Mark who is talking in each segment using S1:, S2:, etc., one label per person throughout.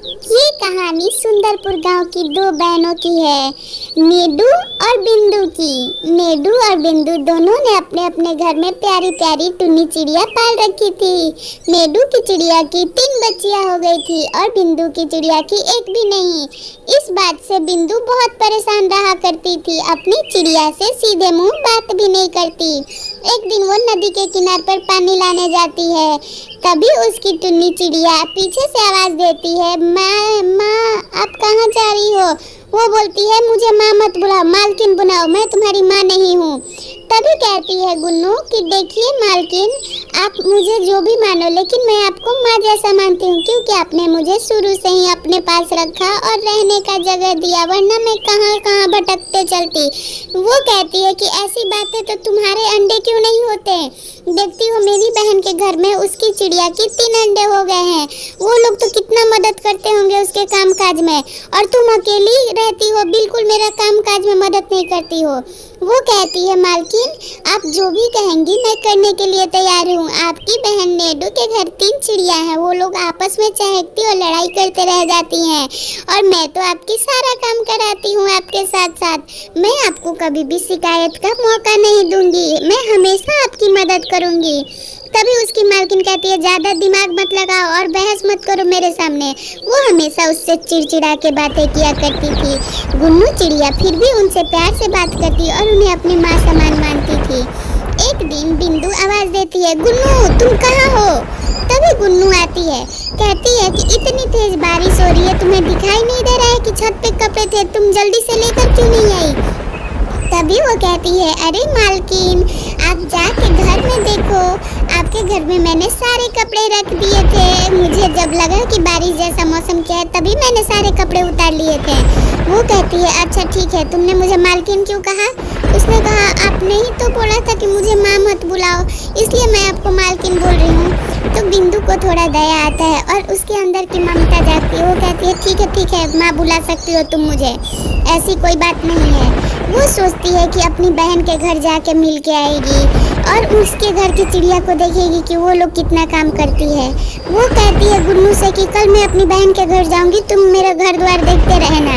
S1: ये कहानी सुंदरपुर गांव की दो बहनों की है, नेडू और बिंदु की। नेडू और बिंदु दोनों ने अपने अपने घर में प्यारी प्यारी टुन्नी चिड़िया पाल रखी थी। नेडू की चिड़िया की 3 बच्चियां हो गई थी और बिंदु की चिड़िया की एक भी नहीं। इस बात से बिंदु बहुत परेशान रहा करती थी, अपनी चिड़िया से सीधे मुंह बात भी नहीं करती। एक दिन वो नदी के किनारे पर पानी लाने जाती है, तभी उसकी टुन्नी चिड़िया पीछे से आवाज देती है, माँ माँ आप कहाँ जा रही हो? वो बोलती है, मुझे माँ मत बुलाओ, मालकिन बुलाओ, मैं तुम्हारी माँ नहीं हूँ। तभी कहती है गुन्नू कि देखिए मालकिन, आप मुझे जो भी मानो, लेकिन मैं आपको माँ जैसा मानती हूँ, क्योंकि आपने मुझे शुरू से ही अपने पास रखा और रहने का जगह दिया, वरना मैं कहाँ कहाँ भटकते चलती। वो कहती है कि ऐसी बातें तो तुम्हारे अंडे क्यों नहीं होते? देखती हो मेरी बहन के घर में उसकी चिड़िया की 3 अंडे हो गए हैं। वो लोग तो कितना मदद करते होंगे उसके कामकाज में, और तुम अकेली रहती हो, बिल्कुल मेरा कामकाज में मदद नहीं करती हो। वो कहती है मालकिन, आप जो भी कहेंगी मैं करने के लिए तैयार हूँ। आपकी बहन नेडू के घर 3 चिड़िया हैं, वो लोग आपस में चहकती और लड़ाई करते रह जाती हैं, और मैं तो आपकी सारा काम कराती हूँ आपके साथ साथ। मैं आपको कभी भी शिकायत का मौका नहीं दूंगी, मैं हमेशा आपकी मदद करूंगी। तभी उसकी मालकिन कहती है, ज्यादा दिमाग मत लगाओ और बहस मत करो मेरे सामने। वो हमेशा उससे चिड़चिड़ा के बातें किया करती थी। गुन्नू चिड़िया फिर भी उनसे प्यार से बात करती और उन्हें अपनी माँ समान मानती थी। एक दिन बिंदु आवाज देती है, गुन्नू तुम कहाँ हो? तभी गुन्नू आती है, कहती है कि इतनी तेज बारिश हो रही है, तुम्हें दिखाई नहीं दे रहा है कि छत पे कपड़े थे, तुम जल्दी से लेकर क्यों नहीं आई? तभी वो कहती है, अरे मालकिन, आप जाके घर में देखो, आपके घर में मैंने सारे कपड़े रख दिए थे। मुझे जब लगा कि बारिश जैसा मौसम क्या है, तभी मैंने सारे कपड़े उतार लिए थे। वो कहती है, अच्छा ठीक है, तुमने मुझे मालकिन क्यों कहा? उसने कहा, आपने ही तो बोला था कि मुझे माँ मत बुलाओ, इसलिए मैं आपको मालकिन बोल रही हूँ। तो बिंदु को थोड़ा दया आता है और उसके अंदर की ममता जागती है। वो कहती है, ठीक है माँ, बुला सकती हो तुम मुझे, ऐसी कोई बात नहीं है। वो सोचती है कि अपनी बहन के घर जाके मिल के आएगी और उसके घर की चिड़िया को देखेगी कि वो लोग कितना काम करती है। वो कहती है गुन्नू से कि कल मैं अपनी बहन के घर जाऊंगी, तुम मेरा घर द्वार देखते रहना,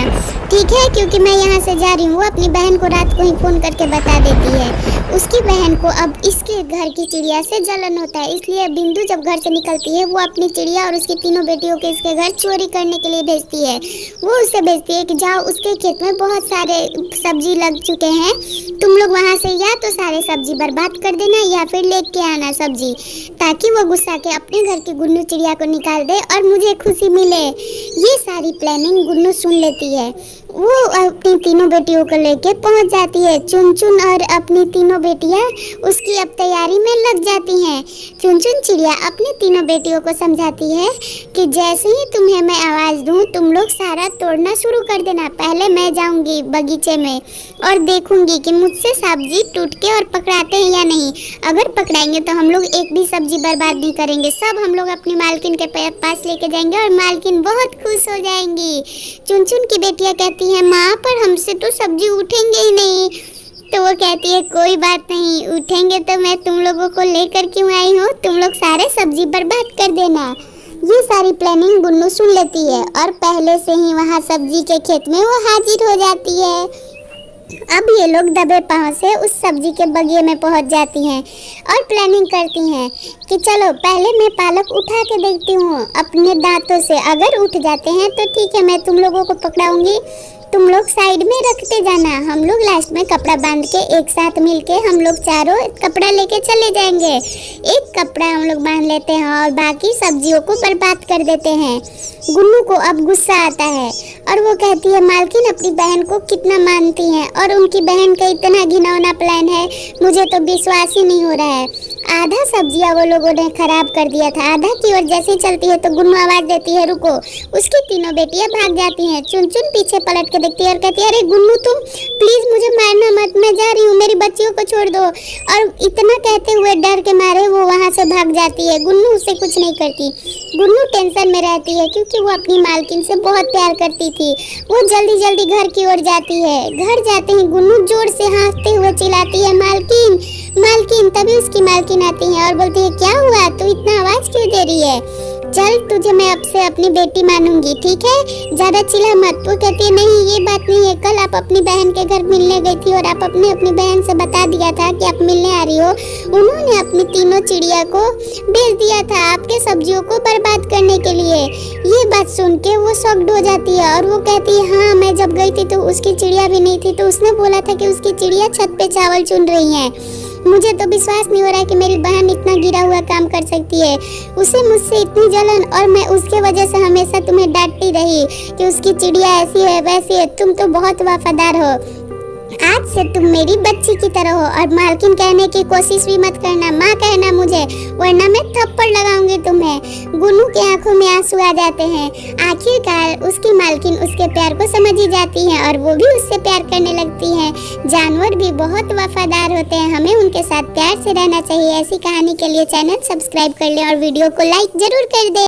S1: ठीक है, क्योंकि मैं यहाँ से जा रही हूँ। वो अपनी बहन को रात को ही फ़ोन करके बता देती है। उसकी बहन को अब इसके घर की चिड़िया से जलन होता है, इसलिए बिंदु जब घर से निकलती है, वो अपनी चिड़िया और उसकी तीनों बेटियों को इसके घर चोरी करने के लिए भेजती है। वो उससे भेजती है कि जाओ, उसके खेत में बहुत सारे सब्जी लग चुके हैं, तुम लोग वहाँ से या तो सारे सब्जी बर्बाद कर देना या फिर लेके आना सब्जी, ताकि वो गुस्सा के अपने घर की गुन्नू चिड़िया को निकाल दे और मुझे खुशी मिले। ये सारी प्लानिंग गुन्नू सुन लेती है। वो अपनी तीनों बेटियों को लेके पहुंच जाती है। चुन और अपनी तीनों बेटियां उसकी अब तैयारी में लग जाती हैं। चुन चिड़िया अपनी तीनों बेटियों को समझाती है कि जैसे ही तुम्हें मैं आवाज़ दूं, तुम लोग सारा तोड़ना शुरू कर देना। पहले मैं जाऊंगी बगीचे में और देखूंगी कि मुझसे सब्जी टूट के और पकड़ाते हैं या नहीं। अगर पकड़ाएंगे तो हम लोग एक भी सब्जी बर्बाद नहीं करेंगे, सब हम लोग अपनी मालकिन के पास लेके जाएंगे और मालकिन बहुत खुश हो जाएंगी। चुन की बेटियां कहती है, माँ पर हमसे तो सब्जी उठेंगे ही नहीं। तो वो कहती है, कोई बात नहीं, उठेंगे तो मैं तुम लोगों को लेकर क्यों आई हूँ, तुम लोग सारे सब्जी बर्बाद कर देना। ये सारी प्लानिंग गुन्नू सुन लेती है और पहले से ही वहाँ सब्जी के खेत में वो हाजिर हो जाती है। अब ये लोग दबे पाँव से उस सब्जी के बगिए में पहुंच जाती हैं और प्लानिंग करती हैं कि चलो पहले मैं पालक उठा के देखती हूँ अपने दांतों से, अगर उठ जाते हैं तो ठीक है, मैं तुम लोगों को पकड़ाऊंगी, तुम लोग साइड में रखते जाना। हम लोग लास्ट में कपड़ा बांध के एक साथ मिलके हम लोग चारों कपड़ा लेके चले जाएंगे। एक कपड़ा हम लोग बांध लेते हैं और बाकी सब्जियों को बर्बाद कर देते हैं। गुन्नू को अब गुस्सा आता है और वो कहती है, मालकिन अपनी बहन को कितना मानती हैं और उनकी बहन का इतना घिनौना प्लान है, मुझे तो विश्वास ही नहीं हो रहा है। आधा सब्जियां वो लोगों ने खराब कर दिया था, आधा की ओर जैसे चलती है तो गुन्नू आवाज देती है, रुको। उसकी तीनों बेटियां भाग जाती हैं। चुन पीछे पलट के देखती है और कहती है, अरे गुन्नू तुम प्लीज मुझे मारना मत, मैं जा रही हूँ, मेरी बच्चियों को छोड़ दो। और इतना कहते हुए डर के मारे वो वहाँ से भाग जाती है। गुन्नू उसे कुछ नहीं करती। गुन्नू टेंशन में रहती है क्योंकि वो अपनी मालकिन से बहुत प्यार करती थी। वो जल्दी जल्दी घर की ओर जाती है। घर जाते ही गुन्नू जोर से हाँफते हुए चिल्लाती है, मालकिन मालकिन। तभी उसकी मालकिन आती है और बोलती है, क्या हुआ, तू इतना आवाज क्यों दे रही है? चल तुझे मैं अब से अपनी बेटी मानूंगी, ठीक है? ज्यादा चिल्ला मत। वो कहती है नहीं ये बात नहीं है, कल आप अपनी बहन के घर मिलने गई थी और आप अपनी बहन से बता दिया था कि आप मिलने आ रही हो। उन्होंने अपनी तीनों चिड़िया को बेच दिया था आपके सब्जियों को बर्बाद करने के लिए। ये बात सुन के वो शॉक्ड हो जाती है और वो कहती है हाँ मैं जब गई थी तो उसकी चिड़िया भी नहीं थी, तो उसने बोला था कि उसकी चिड़िया छत पे चावल चुन रही है। मुझे तो विश्वास नहीं हो रहा है कि मेरी बहन इतना गिरा हुआ काम कर सकती है। उसे मुझसे इतनी जलन और मैं उसके वजह से हमेशा तुम्हें डांटती रही कि उसकी चिड़िया ऐसी है वैसी है, तुम तो बहुत वफादार हो। आज से तुम मेरी बच्ची की तरह हो और मालकिन कहने की कोशिश भी मत करना, माँ कहना मुझे, वरना मैं थप्पड़ लगाऊंगी तुम्हें। गुन्नू के आंखों में आंसू आ जाते हैं। आखिरकार उसकी मालकिन उसके प्यार को समझ ही जाती है और वो भी उससे प्यार करने लगती है। जानवर भी बहुत वफादार होते हैं, हमें उनके साथ प्यार से रहना चाहिए। ऐसी कहानी के लिए चैनल सब्सक्राइब कर लें और वीडियो को लाइक जरूर कर दें।